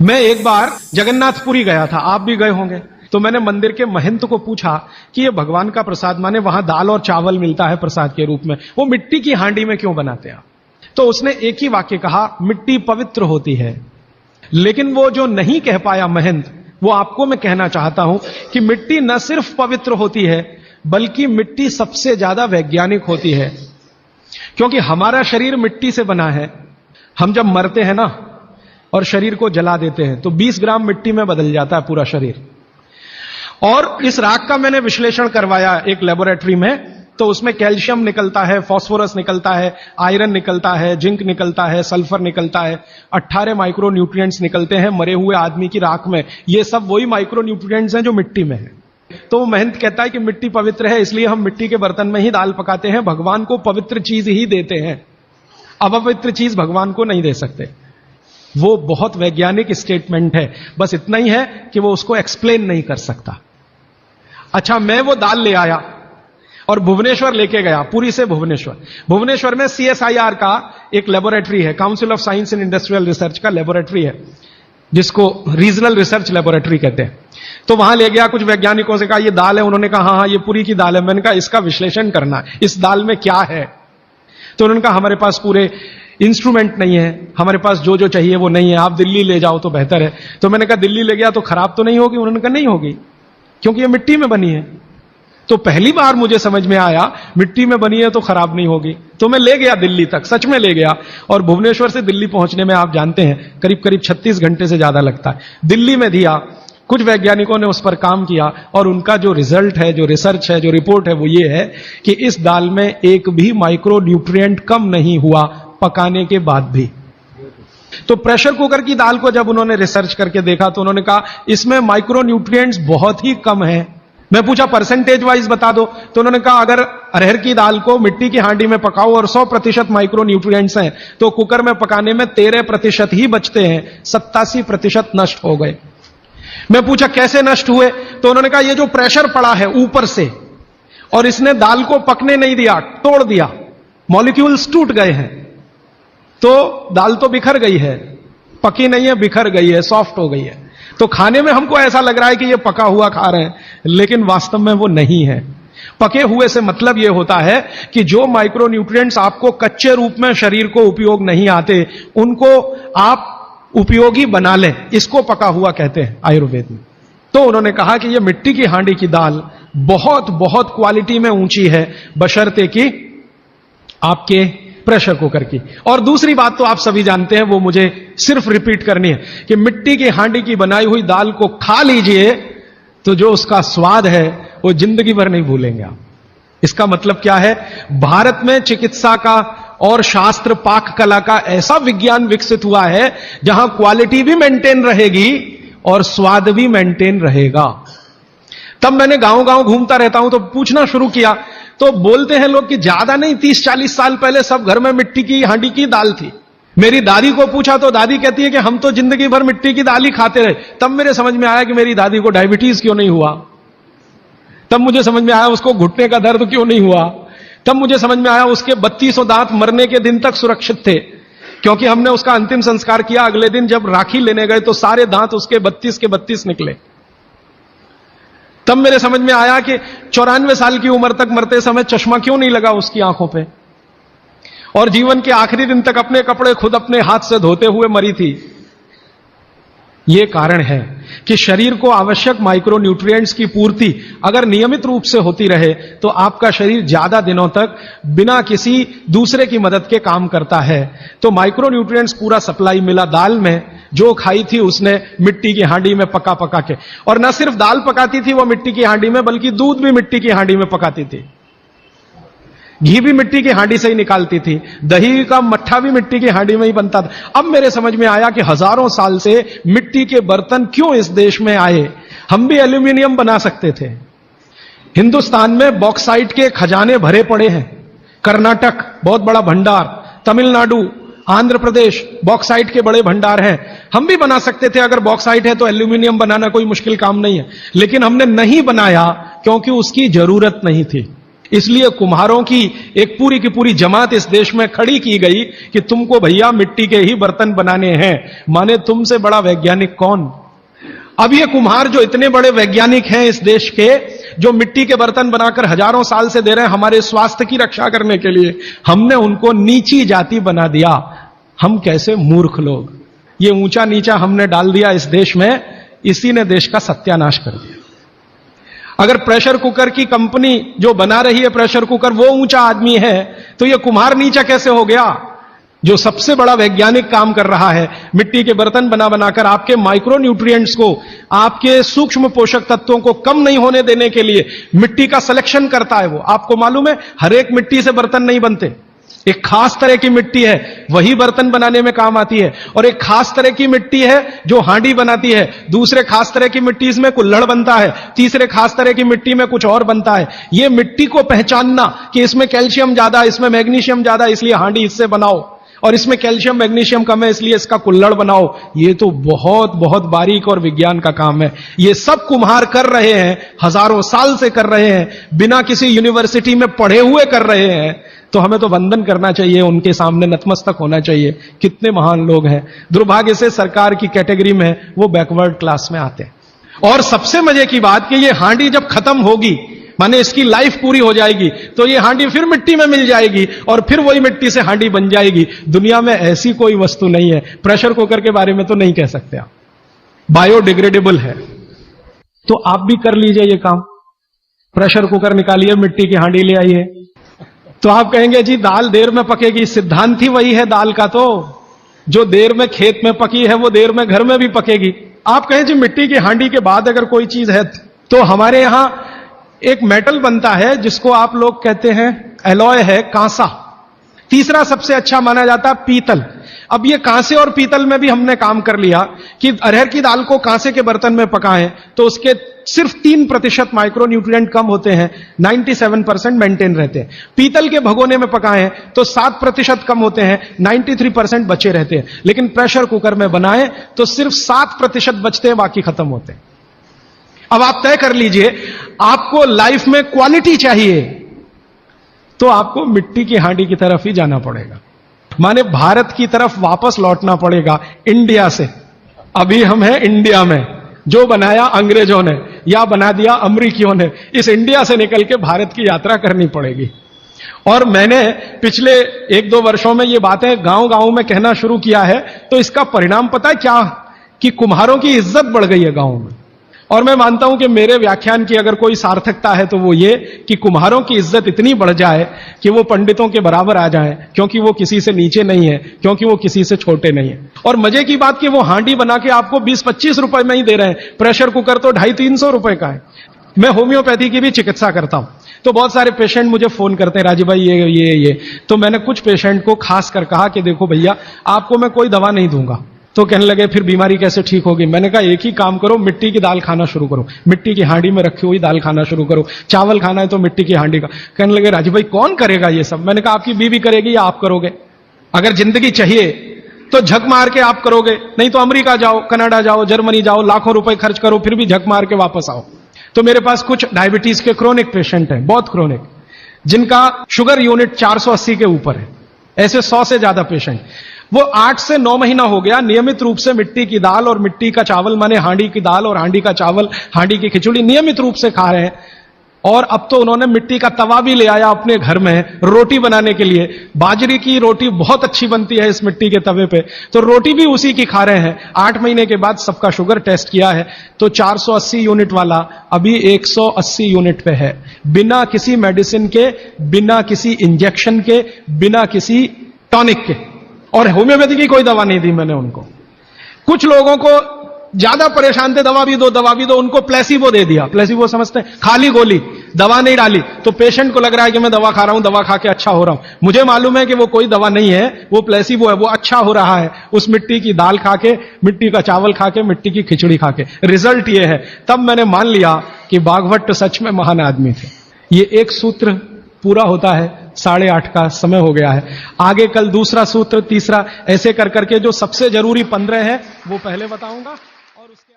मैं एक बार जगन्नाथपुरी गया था, आप भी गए होंगे। तो मैंने मंदिर के महंत को पूछा कि ये भगवान का प्रसाद, माने वहां दाल और चावल मिलता है प्रसाद के रूप में, वो मिट्टी की हांडी में क्यों बनाते हैं? तो उसने एक ही वाक्य कहा, मिट्टी पवित्र होती है। लेकिन वो जो नहीं कह पाया महंत, वो आपको मैं कहना चाहता हूं कि मिट्टी न सिर्फ पवित्र होती है, बल्कि मिट्टी सबसे ज्यादा वैज्ञानिक होती है। क्योंकि हमारा शरीर मिट्टी से बना है। हम जब मरते हैं ना और शरीर को जला देते हैं तो 20 ग्राम मिट्टी में बदल जाता है पूरा शरीर। और इस राख का मैंने विश्लेषण करवाया एक लेबोरेटरी में, तो उसमें कैल्शियम निकलता है, फास्फोरस निकलता है, आयरन निकलता है, जिंक निकलता है, सल्फर निकलता है, 18 माइक्रो न्यूट्रिएंट्स निकलते हैं मरे हुए आदमी की राख में। ये सब वही माइक्रो न्यूट्रिएंट्स हैं जो मिट्टी में है। तो वो महंत कहता है कि मिट्टी पवित्र है, इसलिए हम मिट्टी के बर्तन में ही दाल पकाते हैं, भगवान को पवित्र चीज ही देते हैं, अपवित्र चीज भगवान को नहीं दे सकते। वो बहुत वैज्ञानिक स्टेटमेंट है, बस इतना ही है कि वो उसको एक्सप्लेन नहीं कर सकता। अच्छा, मैं वो दाल ले आया और भुवनेश्वर लेके गया, पुरी से भुवनेश्वर। भुवनेश्वर में CSIR का एक लेबोरेटरी है, council of science and industrial research का लेबोरेटरी है, जिसको रीजनल रिसर्च लेबोरेटरी कहते हैं। तो वहां ले गया, कुछ वैज्ञानिकों से कहा ये दाल है, उन्होंने कहा हाँ ये पुरी की दाल है। मैंने कहा इसका विश्लेषण करना है, इस दाल में क्या है। तो उन्होंने कहा हमारे पास पूरे इंस्ट्रूमेंट नहीं है, हमारे पास जो जो चाहिए वो नहीं है, आप दिल्ली ले जाओ तो बेहतर है। तो मैंने कहा दिल्ली ले गया तो खराब तो नहीं होगी? उन्होंने कहा नहीं होगी, क्योंकि ये मिट्टी में बनी है। तो पहली बार मुझे समझ में आया मिट्टी में बनी है तो खराब नहीं होगी। तो मैं ले गया दिल्ली तक, सच में ले गया। और भुवनेश्वर से दिल्ली पहुंचने में आप जानते हैं करीब करीब 36 घंटे से ज्यादा लगता है। दिल्ली में दिया, कुछ वैज्ञानिकों ने उस पर काम किया और उनका जो रिजल्ट है, जो रिसर्च है, जो रिपोर्ट है, वो ये है कि इस दाल में एक भी माइक्रो न्यूट्रिएंट कम नहीं हुआ पकाने के बाद भी। तो प्रेशर कुकर की दाल को जब उन्होंने रिसर्च करके देखा तो उन्होंने कहा इसमें माइक्रो न्यूट्रिएंट्स बहुत ही कम है। मैं पूछा परसेंटेज वाइज बता दो, तो उन्होंने कहा अगर अरहर की दाल को मिट्टी की हांडी में पकाओ और 100% माइक्रो न्यूट्रिएंट्स हैं तो कुकर में पकाने में 13% ही बचते हैं, 87% नष्ट हो गए। मैं पूछा कैसे नष्ट हुए, तो उन्होंने कहा ये जो प्रेशर पड़ा है ऊपर से और इसने दाल को पकने नहीं दिया, तोड़ दिया, मॉलिक्यूल्स टूट गए हैं, तो दाल तो बिखर गई है, पकी नहीं है, बिखर गई है, सॉफ्ट हो गई है। तो खाने में हमको ऐसा लग रहा है कि ये पका हुआ खा रहे हैं, लेकिन वास्तव में वो नहीं है। पके हुए से मतलब यह होता है कि जो माइक्रो न्यूट्रिएंट्स आपको कच्चे रूप में शरीर को उपयोग नहीं आते, उनको आप उपयोगी बना लें, इसको पका हुआ कहते हैं आयुर्वेद में। तो उन्होंने कहा कि यह मिट्टी की हांडी की दाल बहुत बहुत क्वालिटी में ऊंची है, बशर्ते कि आपके प्रेशर कुकर की। और दूसरी बात तो आप सभी जानते हैं, वो मुझे सिर्फ रिपीट करनी है कि मिट्टी की हांडी की बनाई हुई दाल को खा लीजिए तो जो उसका स्वाद है वो जिंदगी भर नहीं भूलेंगे आप। इसका मतलब क्या है, भारत में चिकित्सा का और शास्त्र पाक कला का ऐसा विज्ञान विकसित हुआ है जहां क्वालिटी भी मेंटेन रहेगी और स्वाद भी मेंटेन रहेगा। तब मैंने गांव गांव घूमता रहता हूं तो पूछना शुरू किया, तो बोलते हैं लोग कि ज्यादा नहीं, 30-40 साल पहले सब घर में मिट्टी की हांडी की दाल थी। मेरी दादी को पूछा तो दादी कहती है कि हम तो जिंदगी भर मिट्टी की दाल ही खाते रहे। तब मेरे समझ में आया कि मेरी दादी को डायबिटीज क्यों नहीं हुआ। तब मुझे समझ में आया उसको घुटने का दर्द क्यों नहीं हुआ। तब मुझे समझ में आया उसके 3200 दांत मरने के दिन तक सुरक्षित थे, क्योंकि हमने उसका अंतिम संस्कार किया। अगले दिन जब राखी लेने गए तो सारे दांत उसके 32 के 32 निकले। तब मेरे समझ में आया कि 94 साल की उम्र तक मरते समय चश्मा क्यों नहीं लगा उसकी आंखों पे, और जीवन के आखिरी दिन तक अपने कपड़े खुद अपने हाथ से धोते हुए मरी थी। यह कारण है कि शरीर को आवश्यक माइक्रो न्यूट्रिएंट्स की पूर्ति अगर नियमित रूप से होती रहे तो आपका शरीर ज्यादा दिनों तक बिना किसी दूसरे की मदद के काम करता है। तो माइक्रो न्यूट्रिएंट्स पूरा सप्लाई मिला दाल में, जो खाई थी उसने मिट्टी की हांडी में पका पका के। और न सिर्फ दाल पकाती थी वो मिट्टी की हांडी में, बल्कि दूध भी मिट्टी की हांडी में पकाती थी, घी भी मिट्टी की हांडी से ही निकालती थी, दही का मट्ठा भी मिट्टी की हांडी में ही बनता था। अब मेरे समझ में आया कि हजारों साल से मिट्टी के बर्तन क्यों इस देश में आए। हम भी एल्यूमिनियम बना सकते थे। हिंदुस्तान में बॉक्साइट के खजाने भरे पड़े हैं, कर्नाटक बहुत बड़ा भंडार, तमिलनाडु, आंध्र प्रदेश बॉक्साइट के बड़े भंडार हैं। हम भी बना सकते थे, अगर बॉक्साइट है तो एल्यूमिनियम बनाना कोई मुश्किल काम नहीं है, लेकिन हमने नहीं बनाया क्योंकि उसकी जरूरत नहीं थी। इसलिए कुम्हारों की एक पूरी की पूरी जमात इस देश में खड़ी की गई कि तुमको भैया मिट्टी के ही बर्तन बनाने हैं। माने तुमसे बड़ा वैज्ञानिक कौन? अब ये कुम्हार जो इतने बड़े वैज्ञानिक हैं इस देश के, जो मिट्टी के बर्तन बनाकर हजारों साल से दे रहे हैं हमारे स्वास्थ्य की रक्षा करने के लिए, हमने उनको नीची जाति बना दिया। हम कैसे मूर्ख लोग, ये ऊंचा नीचा हमने डाल दिया इस देश में, इसी ने देश का सत्यानाश कर दिया। अगर प्रेशर कुकर की कंपनी जो बना रही है प्रेशर कुकर वो ऊंचा आदमी है, तो ये कुम्हार नीचा कैसे हो गया? जो सबसे बड़ा वैज्ञानिक काम कर रहा है, मिट्टी के बर्तन बना बनाकर आपके माइक्रो न्यूट्रिएंट्स को, आपके सूक्ष्म पोषक तत्वों को कम नहीं होने देने के लिए मिट्टी का सिलेक्शन करता है वो। आपको मालूम है हर एक मिट्टी से बर्तन नहीं बनते, एक खास तरह की मिट्टी है वही बर्तन बनाने में काम आती है, और एक खास तरह की मिट्टी है जो हांडी बनाती है, दूसरे खास तरह की मिट्टी इसमें कुल्हड़ बनता है, तीसरे खास तरह की मिट्टी में कुछ और बनता है। यह मिट्टी को पहचानना कि इसमें कैल्शियम ज्यादा, इसमें मैग्नीशियम ज्यादा इसलिए हांडी इससे बनाओ, और इसमें कैल्शियम मैग्नीशियम कम है इसलिए इसका कुल्हड़ बनाओ, ये तो बहुत बहुत बारीक और विज्ञान का काम है। ये सब कुम्हार कर रहे हैं, हजारों साल से कर रहे हैं, बिना किसी यूनिवर्सिटी में पढ़े हुए कर रहे हैं। तो हमें तो वंदन करना चाहिए, उनके सामने नतमस्तक होना चाहिए। कितने महान लोग हैं। दुर्भाग्य से सरकार की कैटेगरी में वो बैकवर्ड क्लास में आते हैं। और सबसे मजे की बात कि ये हांडी जब खत्म होगी, माने इसकी लाइफ पूरी हो जाएगी, तो ये हांडी फिर मिट्टी में मिल जाएगी और फिर वही मिट्टी से हांडी बन जाएगी। दुनिया में ऐसी कोई वस्तु नहीं है। प्रेशर कुकर के बारे में तो नहीं कह सकते आप, बायोडिग्रेडेबल है। तो आप भी कर लीजिए ये काम, प्रेशर कुकर निकालिए, मिट्टी की हांडी ले आइए। तो आप कहेंगे जी दाल देर में पकेगी, सिद्धांत ही वही है दाल का, तो जो देर में खेत में पकी है वो देर में घर में भी पकेगी। आप कहें जी मिट्टी की हांडी के बाद अगर कोई चीज है, तो हमारे यहां एक मेटल बनता है जिसको आप लोग कहते हैं एलॉय है, कांसा। तीसरा सबसे अच्छा माना जाता है पीतल। अब ये कांसे और पीतल में भी हमने काम कर लिया कि अरहर की दाल को कांसे के बर्तन में पकाएं तो उसके सिर्फ 3% माइक्रो न्यूट्रिएंट कम होते हैं, 97% मेंटेन रहते हैं। पीतल के भगोने में पकाएं तो 7% कम होते हैं, 93% बचे रहते हैं। लेकिन प्रेशर कुकर में बनाएं तो सिर्फ 7% बचते हैं, बाकी खत्म होते हैं। अब आप तय कर लीजिए, आपको लाइफ में क्वालिटी चाहिए तो आपको मिट्टी की हांडी की तरफ ही जाना पड़ेगा, माने भारत की तरफ वापस लौटना पड़ेगा, इंडिया से। अभी हम हैं इंडिया में, जो बनाया अंग्रेजों ने या बना दिया अमरीकियों ने, इस इंडिया से निकल के भारत की यात्रा करनी पड़ेगी। और मैंने पिछले 1-2 वर्षों में ये बातें गांव-गांव में कहना शुरू किया है, तो इसका परिणाम पता है क्या? कि कुम्हारों की इज्जत बढ़ गई है गांव में। और मैं मानता हूं कि मेरे व्याख्यान की अगर कोई सार्थकता है तो वो ये कि कुम्हारों की इज्जत इतनी बढ़ जाए कि वो पंडितों के बराबर आ जाएं, क्योंकि वो किसी से नीचे नहीं है, क्योंकि वो किसी से छोटे नहीं है। और मजे की बात कि वो हांडी बना के आपको 20-25 रुपए में ही दे रहे हैं, प्रेशर कुकर तो 250-300 रुपए का है। मैं होम्योपैथी की भी चिकित्सा करता हूं, तो बहुत सारे पेशेंट मुझे फोन करते हैं, राजीव भाई ये। तो मैंने कुछ पेशेंट को खास कर कहा कि देखो भैया, आपको मैं कोई दवा नहीं दूंगा। तो कहने लगे फिर बीमारी कैसे ठीक होगी? मैंने कहा एक ही काम करो, मिट्टी की दाल खाना शुरू करो, मिट्टी की हांडी में रखी हुई दाल खाना शुरू करो। चावल खाना है तो मिट्टी की हांडी का। कहने लगे राजीव भाई कौन करेगा ये सब? मैंने कहा आपकी बीवी करेगी या आप करोगे? अगर जिंदगी चाहिए तो झक मार के आप करोगे, नहीं तो अमेरिका जाओ, कनाडा जाओ, जर्मनी जाओ, लाखों रुपए खर्च करो, फिर भी झक मार के वापस आओ। तो मेरे पास कुछ डायबिटीज के क्रोनिक पेशेंट हैं, बहुत क्रोनिक, जिनका शुगर यूनिट 480 के ऊपर है। ऐसे 100 से ज्यादा पेशेंट, वो 8 से 9 महीना हो गया नियमित रूप से मिट्टी की दाल और मिट्टी का चावल, माने हांडी की दाल और हांडी का चावल, हांडी की खिचड़ी नियमित रूप से खा रहे हैं। और अब तो उन्होंने मिट्टी का तवा भी ले आया अपने घर में रोटी बनाने के लिए। बाजरे की रोटी बहुत अच्छी बनती है इस मिट्टी के तवे पे, तो रोटी भी उसी की खा रहे हैं। 8 महीने के बाद सबका शुगर टेस्ट किया है तो 480 यूनिट वाला अभी 180 यूनिट पे है, बिना किसी मेडिसिन के, बिना किसी इंजेक्शन के, बिना किसी टॉनिक के। और होम्योपैथी की कोई दवा नहीं दी मैंने उनको। कुछ लोगों को ज्यादा परेशान थे, दवा भी दो, उनको प्लेसिबो दे दिया। प्लेसिबो समझते हैं? खाली गोली, दवा नहीं डाली। तो पेशेंट को लग रहा है कि मैं दवा खा रहा हूं, दवा खा के अच्छा हो रहा हूं। मुझे मालूम है कि वो कोई दवा नहीं है, वो प्लेसिबो है, वो अच्छा हो रहा है उस मिट्टी की दाल खा के, मिट्टी का चावल खा के, मिट्टी की खिचड़ी खा के। रिजल्ट ये है। तब मैंने मान लिया कि बाघभट्ट सच में महान आदमी थे। ये एक सूत्र पूरा होता है, 8:30 का समय हो गया है। आगे कल दूसरा सूत्र, तीसरा, ऐसे कर करके जो सबसे जरूरी 15 है वो पहले बताऊंगा और उसके